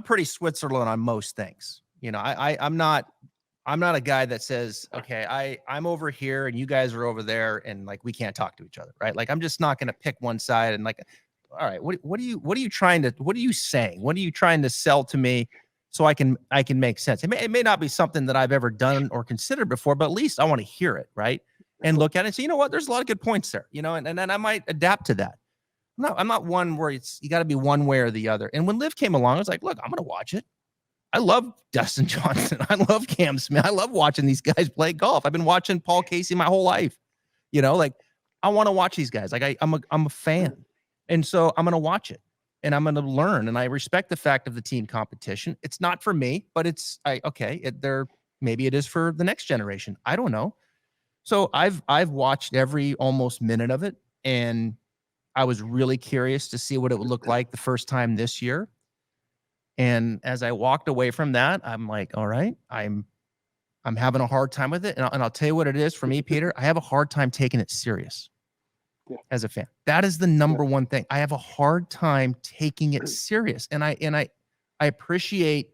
pretty Switzerland on most things. You know, I'm not a guy that says, okay, I'm over here and you guys are over there, and like we can't talk to each other, right? Like I'm just not going to pick one side and like, all right, what are you saying? What are you trying to sell to me so I can make sense? It may not be something that I've ever done or considered before, but at least I want to hear it, right? And look at it and say, you know what, there's a lot of good points there, you know, and then I might adapt to that. I'm not one where you got to be one way or the other. And when LIV came along, I was like, look, I'm going to watch it. I love Dustin Johnson. I love Cam Smith. I love watching these guys play golf. I've been watching Paul Casey my whole life. You know, like I want to watch these guys. Like I'm a fan. And so I'm going to watch it and I'm going to learn. And I respect the fact of the team competition. It's not for me, but maybe it is for the next generation. I don't know. So I've watched every almost minute of it, and I was really curious to see what it would look like the first time this year. And as I walked away from that, I'm like, all right, I'm having a hard time with it. And I'll tell you what it is for me, Peter. I have a hard time taking it serious as a fan. That is the number one thing. I have a hard time taking it serious. And I appreciate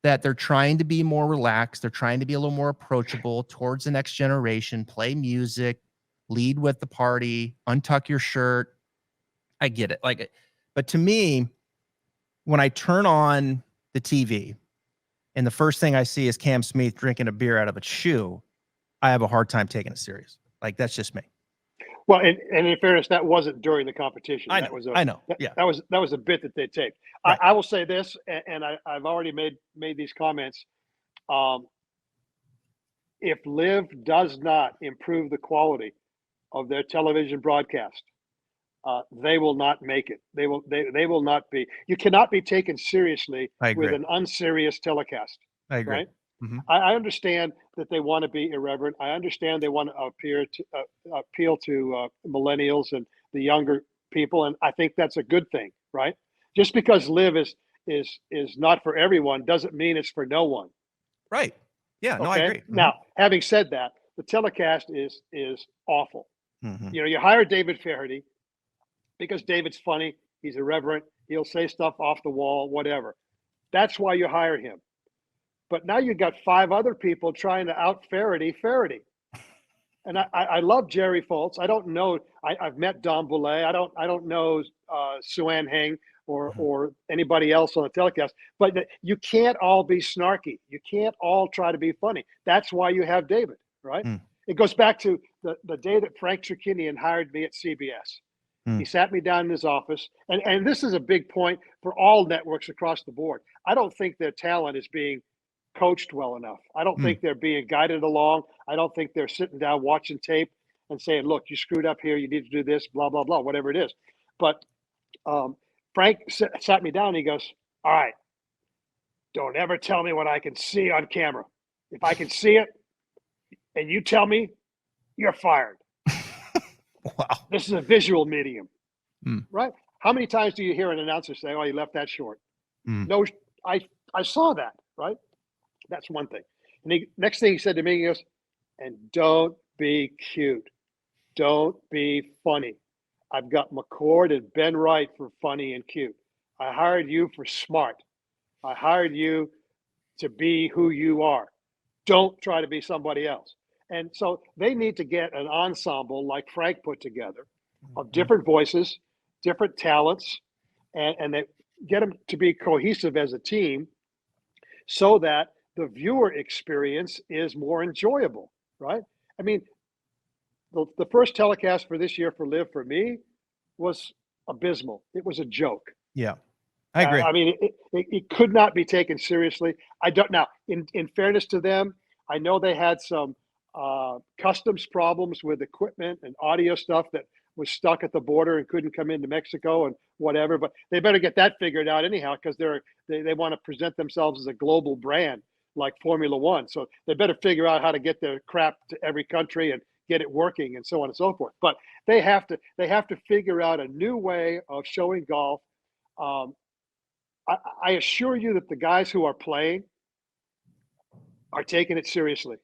that they're trying to be more relaxed. They're trying to be a little more approachable towards the next generation, play music, lead with the party, untuck your shirt. I get it. But to me, when I turn on the TV and the first thing I see is Cam Smith drinking a beer out of a shoe, I have a hard time taking it serious. Like, that's just me. Well, and in fairness, that wasn't during the competition. I know. That was a bit that they taped. Right. I will say this, and I've already made these comments. If LIV does not improve the quality of their television broadcast, they will not make it. They will not be. You cannot be taken seriously with an unserious telecast. I agree. Right? Mm-hmm. I understand that they want to be irreverent. I understand they want to appeal to millennials and the younger people, and I think that's a good thing, right? Just because LIV is not for everyone doesn't mean it's for no one. Right. Yeah. No, okay? I agree. Mm-hmm. Now, having said that, the telecast is awful. Mm-hmm. You know, you hire David Faraday because David's funny. He's irreverent. He'll say stuff off the wall, whatever. That's why you hire him. But now you've got 5 other people trying to out Faraday. And I love Jerry Foltz. I don't know. I've met Don Boulay. I don't know Suan Heng or anybody else on the telecast. But you can't all be snarky. You can't all try to be funny. That's why you have David, right? Mm. It goes back to the day that Frank Chirkinian hired me at CBS. He sat me down in his office. And this is a big point for all networks across the board. I don't think their talent is being coached well enough. I don't think they're being guided along. I don't think they're sitting down watching tape and saying, look, you screwed up here. You need to do this, blah, blah, blah, whatever it is. But Frank sat me down and he goes, all right, don't ever tell me what I can see on camera. If I can see it and you tell me, you're fired. Wow. This is a visual medium, right? How many times do you hear an announcer say, oh, you left that short? No, I saw that, right? That's one thing. And next thing he said to me, he goes, and don't be cute. Don't be funny. I've got McCord and Ben Wright for funny and cute. I hired you for smart. I hired you to be who you are. Don't try to be somebody else. And so they need to get an ensemble like Frank put together of different voices, different talents, and they get them to be cohesive as a team so that the viewer experience is more enjoyable, right? I mean, the first telecast for this year for LIV for me was abysmal. It was a joke. Yeah, I agree. I mean, it could not be taken seriously. I don't now. In fairness to them, I know they had some customs problems with equipment and audio stuff that was stuck at the border and couldn't come into Mexico and whatever. But they better get that figured out anyhow, because they want to present themselves as a global brand like Formula One. So they better figure out how to get their crap to every country and get it working and so on and so forth. But they have to figure out a new way of showing golf. I assure you that the guys who are playing are taking it seriously.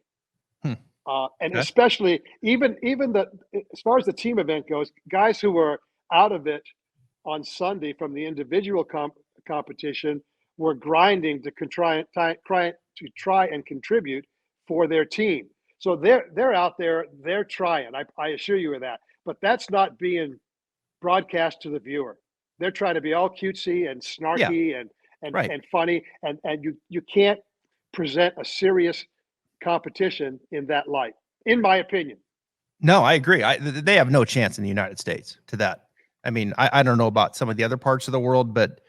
And Okay. especially even as far as the team event goes, guys who were out of it on Sunday from the individual competition were grinding to try and contribute for their team. So they're out there, they're trying. I assure you of that. But that's not being broadcast to the viewer. They're trying to be all cutesy and snarky and funny, and you can't present a serious competition in that light, in my opinion. No, I agree. They have no chance in the United States to that. I mean, I don't know about some of the other parts of the world, but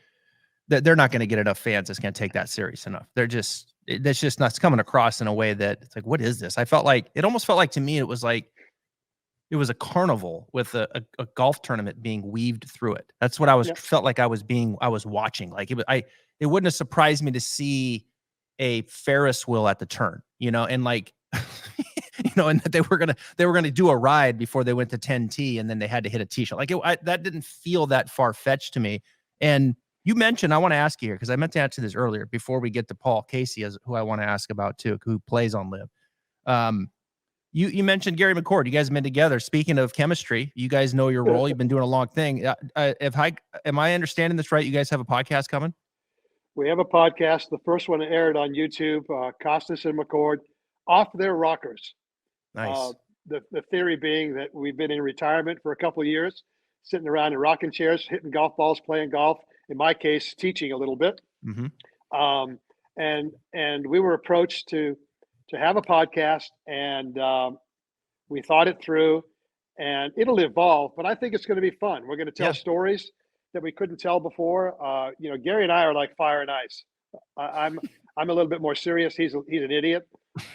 they're not going to get enough fans that's going to take that serious enough. That's just not coming across in a way that it's like, what is this? It almost felt like to me, it was a carnival with a golf tournament being weaved through it. That's what felt like I was watching. Like it wouldn't have surprised me to see a Ferris wheel at the turn, and like, and that they were going to do a ride before they went to 10T, and then they had to hit a tee shot. Like that didn't feel that far fetched to me. And you mentioned, I want to ask you here, because I meant to answer this earlier before we get to Paul Casey, who I want to ask about too, who plays on LIV. You mentioned Gary McCord. You guys have been together. Speaking of chemistry, you guys know your role. You've been doing a long thing. Am I understanding this right? You guys have a podcast coming? We have a podcast. The first one aired on YouTube, Costas and McCord, off their rockers. Nice. The theory being that we've been in retirement for a couple of years, sitting around in rocking chairs, hitting golf balls, playing golf. In my case, teaching a little bit. Mm-hmm. And we were approached to have a podcast, and we thought it through, and it'll evolve, but I think it's going to be fun. We're going to tell stories that we couldn't tell before. Gary and I are like fire and ice. I'm a little bit more serious. He's an idiot.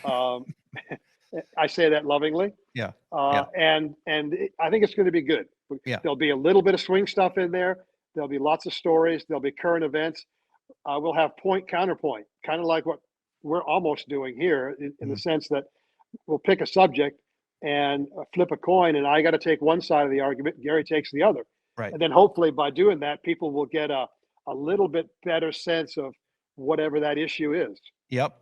I say that lovingly. Yeah. And I think it's going to be good. Yeah. There'll be a little bit of swing stuff in there. There'll be lots of stories. There'll be current events. We'll have point counterpoint, kind of like what we're almost doing here in the sense that we'll pick a subject and flip a coin, and I got to take one side of the argument, and Gary takes the other. Right. And then hopefully by doing that, people will get a little bit better sense of whatever that issue is. Yep.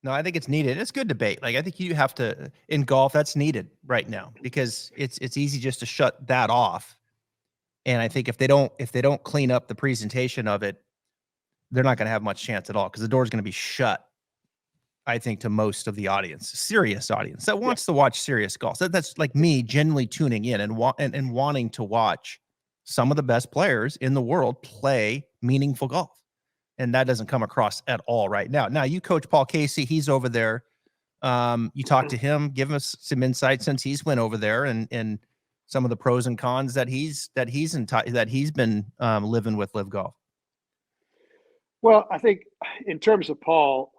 No, I think it's needed. It's good debate. Like, I think you have to, in golf, that's needed right now, because it's easy just to shut that off. And I think if they don't clean up the presentation of it, they're not going to have much chance at all, because the door is going to be shut, I think, to most of the audience, serious audience that wants to watch serious golf. That's like me genuinely tuning in and wanting to watch some of the best players in the world play meaningful golf. And that doesn't come across at all right now. Now, you coach Paul Casey. He's over there. You talk to him, give us some insight since he's went over there and some of the pros and cons that he's been living with LIV Golf. Well, I think in terms of Paul,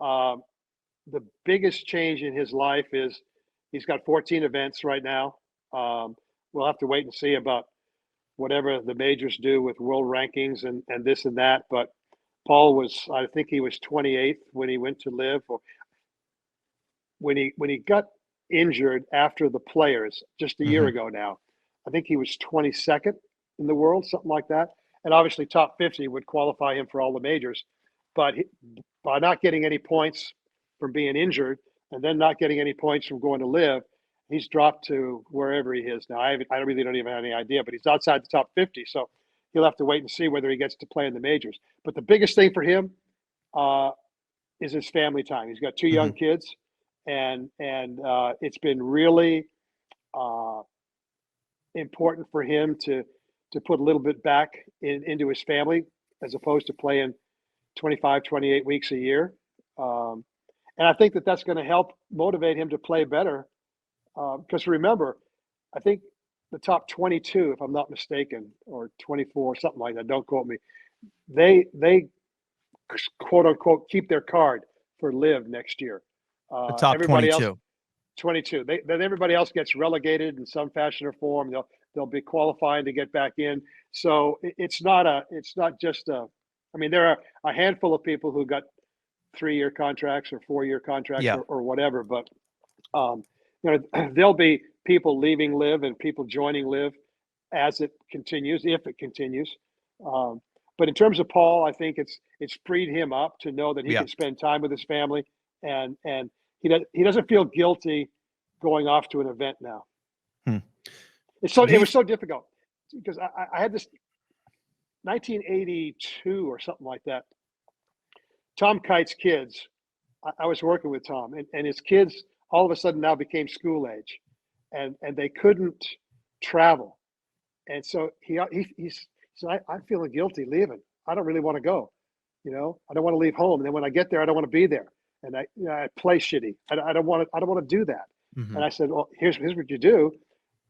the biggest change in his life is he's got 14 events right now. We'll have to wait and see about whatever the majors do with world rankings and this and that. But Paul I think he was 28th when he went to LIV, or when he got injured after the Players just a year ago now. I think he was 22nd in the world, something like that. And obviously top 50 would qualify him for all the majors. But by not getting any points from being injured and then not getting any points from going to LIV, he's dropped to wherever he is now. I really don't even have any idea, but he's outside the top 50. So he'll have to wait and see whether he gets to play in the majors. But the biggest thing for him is his family time. He's got two young kids, and it's been really important for him to put a little bit back into his family as opposed to playing 25, 28 weeks a year. And I think that's going to help motivate him to play better. Because remember, I think the top 22, if I'm not mistaken, or 24, something like that, don't quote me, they quote unquote keep their card for LIV next year. The top everybody 22. else, 22. Then everybody else gets relegated in some fashion or form. They'll be qualifying to get back in. So it's not just a. I mean, there are a handful of people who got 3-year contracts or 4-year contracts or whatever, but there'll be people leaving LIV and people joining LIV as it continues, if it continues. But in terms of Paul, I think it's freed him up to know that he can spend time with his family, and he doesn't feel guilty going off to an event now. It was so difficult because I had this 1982 or something like that. Tom Kite's kids, I was working with Tom, and his kids all of a sudden now became school age, and they couldn't travel, and so he said, I'm feeling guilty leaving. I don't really want to go, I don't want to leave home, and then when I get there, I don't want to be there, and I play shitty. I don't want to do that. Mm-hmm. And I said, well, here's what you do: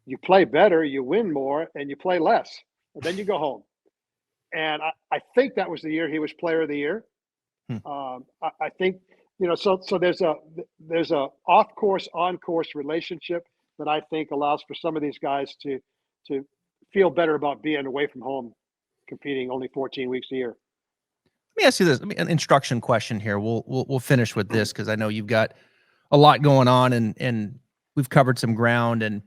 you play better, you win more, and you play less, and then you go home. And I think that was the year he was Player of the Year. I think so there's a off course, on course relationship that I think allows for some of these guys to feel better about being away from home, competing only 14 weeks a year. Let me ask you this. An instruction question here. We'll finish with this because I know you've got a lot going on, and we've covered some ground, and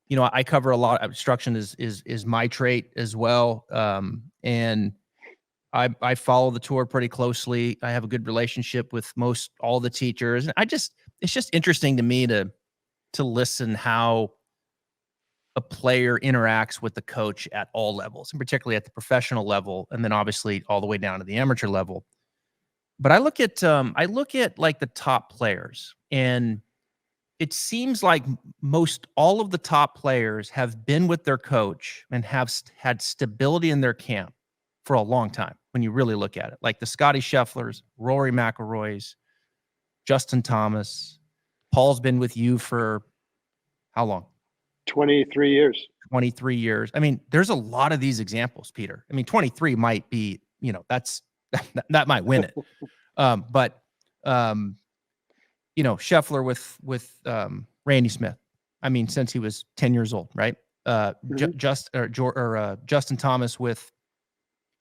I cover a lot. Instruction is my trait as well, and I follow the tour pretty closely. I have a good relationship with all the teachers. And it's just interesting to me to listen how a player interacts with the coach at all levels, and particularly at the professional level, and then obviously all the way down to the amateur level. But I look at like the top players, and it seems like most all of the top players have been with their coach and have had stability in their camp for a long time when you really look at it. Like the Scotty Schefflers, Rory McIlroys, Justin Thomas. Paul's been with you for how long? 23 years. 23 years. I mean, there's a lot of these examples, Peter. I mean, 23 might be, that might win it. But Scheffler with Randy Smith. I mean, since he was 10 years old, right? Justin Thomas with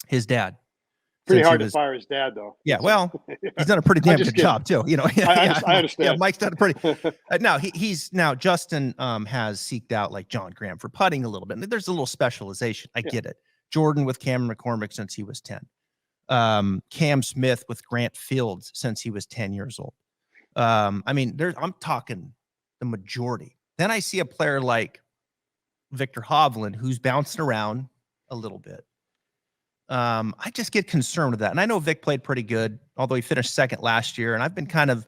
his dad. Pretty hard to fire his dad, though. Yeah, well, he's done a pretty damn good job too. I understand. Yeah, Mike's done a pretty. Now Justin has seeked out like John Graham for putting a little bit. There's a little specialization. I get it. Jordan with Cameron McCormick since he was 10. Cam Smith with Grant Fields since he was 10 years old. I mean, I'm talking the majority. Then I see a player like Victor Hovland who's bouncing around a little bit. I just get concerned with that. And I know Vic played pretty good, although he finished second last year. And I've been kind of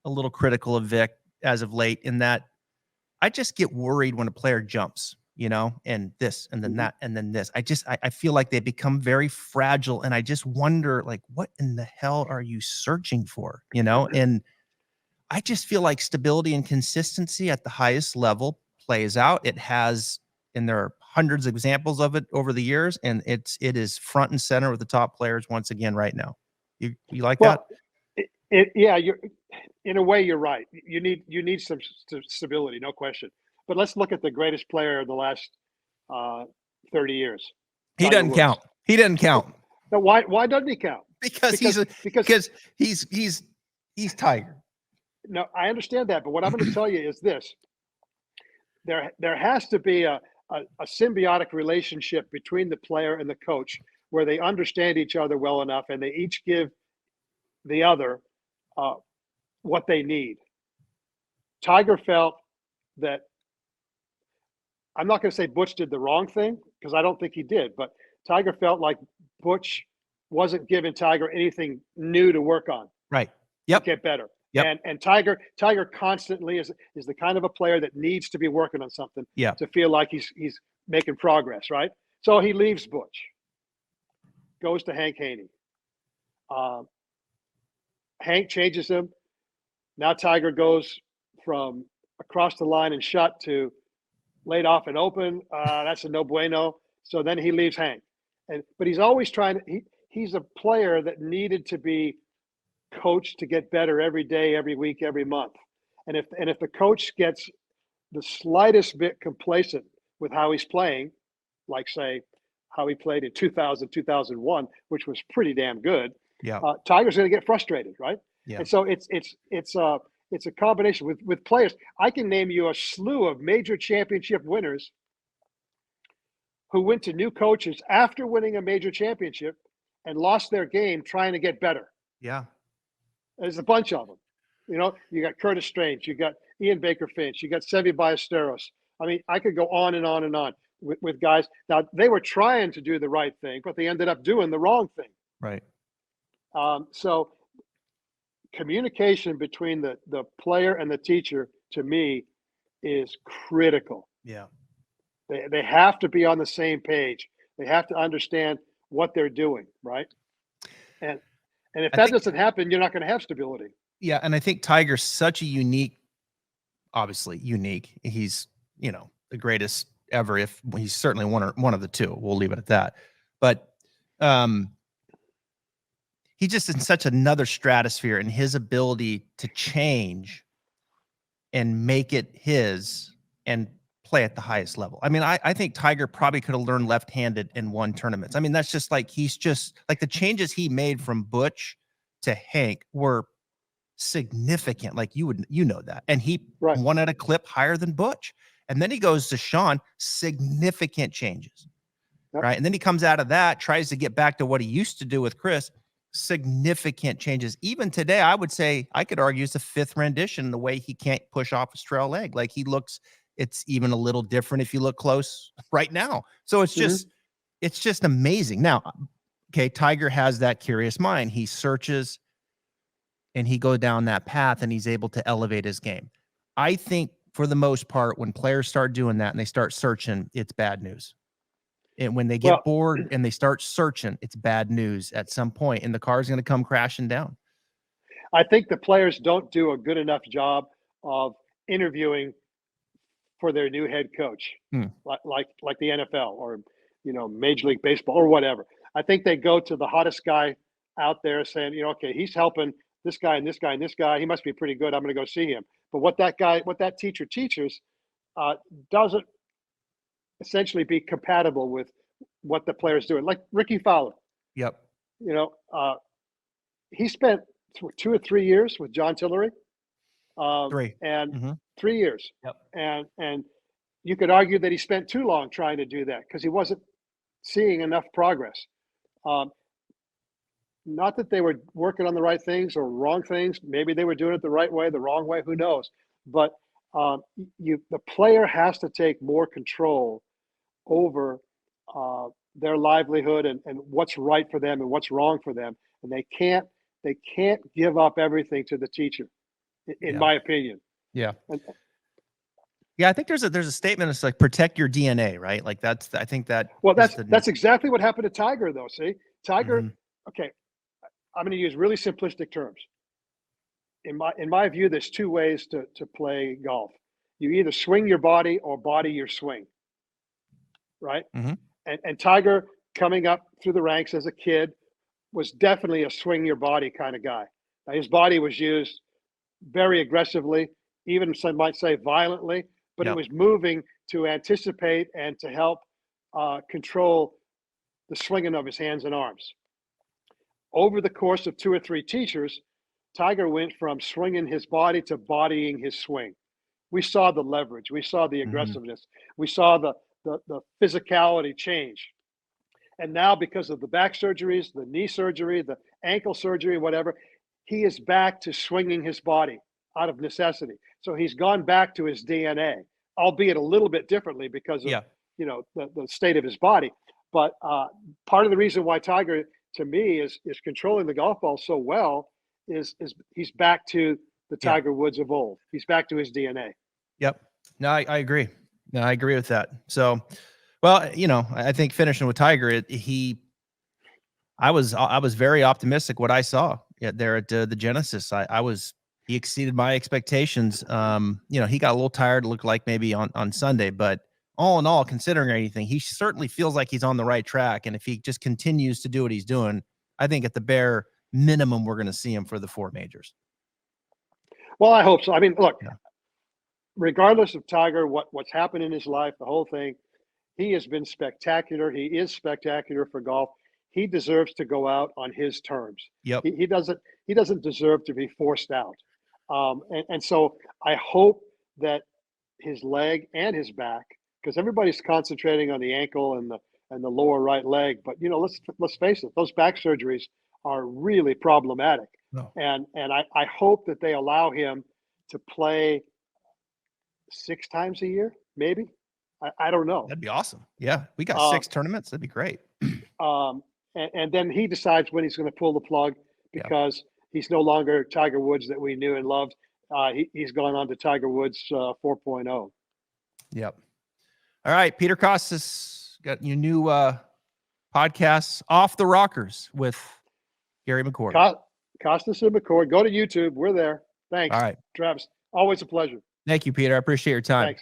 a little critical of Vic as of late in that I just get worried when a player jumps, and this, and then that, and then this. I feel like they become very fragile. And I just wonder, like, what in the hell are you searching for, And I just feel like stability and consistency at the highest level plays out. It has, and there are hundreds of examples of it over the years, and it is front and center with the top players once again right now. You like that? You're in a way, you're right. You need some stability, no question. But let's look at the greatest player of the last 30 years. He doesn't count. He doesn't count. No, why doesn't he count? Because he's Tiger. No, I understand that, but what I'm going to tell you is this: there has to be a symbiotic relationship between the player and the coach, where they understand each other well enough, and they each give the other what they need. Tiger felt that, I'm not going to say Butch did the wrong thing, because I don't think he did, but Tiger felt like Butch wasn't giving Tiger anything new to work on. Right. Yep. Get better. Yep. And Tiger constantly is the kind of a player that needs to be working on something Yeah. to feel like he's making progress, right? So he leaves Butch, goes to Hank Haney. Hank changes him. Now Tiger goes from across the line and shut to laid off and open. That's a no bueno. So then he leaves Hank, but he's always trying to. He's a player that needed to be coached to get better every day, every week, every month. And if the coach gets the slightest bit complacent with how he's playing, like say how he played in 2000, 2001, which was pretty damn good, Yeah. Tiger's going to get frustrated, right? Yeah. And so it's a combination with players. I can name you a slew of major championship winners who went to new coaches after winning a major championship and lost their game trying to get better. Yeah. There's a bunch of them. You got Curtis Strange, you got Ian Baker Finch, you got Seve Ballesteros. I mean, I could go on and on and on with guys. Now, they were trying to do the right thing, but they ended up doing the wrong thing. Right. So communication between the player and the teacher, to me, is critical. Yeah. They have to be on the same page. They have to understand what they're doing, right? And if that doesn't happen, you're not going to have stability. Yeah, and I think Tiger's such a unique, obviously unique. He's, the greatest ever. If he's certainly one of the two, we'll leave it at that. But he's just in such another stratosphere in his ability to change and make it his and play at the highest level. I mean, I think Tiger probably could have learned left-handed and won tournaments. I mean, that's just like, he's just like the changes he made from Butch to Hank were significant. Like you know that. And he won at a clip higher than Butch. And then he goes to Sean, significant changes. Yep. Right. And then he comes out of that, tries to get back to what he used to do with Chris, significant changes. Even today, I would say, I could argue it's a fifth rendition, the way he can't push off his trail leg. Like he looks, it's even a little different if you look close right now. So it's just, it's just amazing. Now, okay, Tiger has that curious mind. He searches and he goes down that path and he's able to elevate his game. I think for the most part, when players start doing that and they start searching, it's bad news. And when they get bored and they start searching, it's bad news at some point, and the car is going to come crashing down. I think the players don't do a good enough job of interviewing for their new head coach, like the NFL or Major League Baseball or whatever. I think they go to the hottest guy out there saying, okay, he's helping this guy and this guy and this guy. He must be pretty good. I'm going to go see him. But what that teacher teaches doesn't essentially be compatible with what the player's doing. Like Ricky Fowler. Yep. He spent 2 or 3 years with John Tillery. 3. And 3 years. Yep. And you could argue that he spent too long trying to do that because he wasn't seeing enough progress. Not that they were working on the right things or wrong things. Maybe they were doing it the right way, the wrong way, who knows? But the player has to take more control over their livelihood and what's right for them and what's wrong for them. And they can't give up everything to the teacher, in my opinion. Yeah. Yeah, I think there's a statement that's like protect your DNA, right? Like that's exactly what happened to Tiger, though. See, Tiger. Okay, I'm going to use really simplistic terms. In my view, there's 2 ways to play golf. You either swing your body or body your swing, right? And Tiger, coming up through the ranks as a kid, was definitely a swing your body kind of guy. Now, his body was used very aggressively, even some might say violently, but it was moving to anticipate and to help control the swinging of his hands and arms. Over the course of 2 or 3 teachers, Tiger went from swinging his body to bodying his swing. We saw the leverage. We saw the aggressiveness. We saw the physicality change. And now, because of the back surgeries, the knee surgery, the ankle surgery, whatever, he is back to swinging his body out of necessity. So he's gone back to his DNA, albeit a little bit differently because of the state of his body. But part of the reason why Tiger, to me, is controlling the golf ball so well is he's back to the Tiger Woods of old. He's back to his DNA. Yep. No, I agree. No, I agree with that. So, well, I think finishing with Tiger, I was very optimistic what I saw there at the Genesis. He exceeded my expectations. He got a little tired, looked like maybe on Sunday, but all in all, considering anything, he certainly feels like he's on the right track. And if he just continues to do what he's doing, I think at the bare minimum, we're going to see him for the 4 majors. Well, I hope so. I mean, look, regardless of Tiger, what's happened in his life, the whole thing, he has been spectacular. He is spectacular for golf. He deserves to go out on his terms. Yep. He doesn't deserve to be forced out. And so I hope that his leg and his back, because everybody's concentrating on the ankle and the lower right leg, but let's face it, those back surgeries are really problematic. No. And I hope that they allow him to play 6 times a year, maybe. I don't know. That'd be awesome. Yeah, we got 6 tournaments. That'd be great. And then he decides when he's going to pull the plug, because he's no longer Tiger Woods that we knew and loved. He's gone on to Tiger Woods 4.0. Yep. All right, Peter Costas, got your new podcast, Off the Rockers with Gary McCord. Costas and McCord. Go to YouTube. We're there. Thanks. All right. Travis. Always a pleasure. Thank you, Peter. I appreciate your time. Thanks.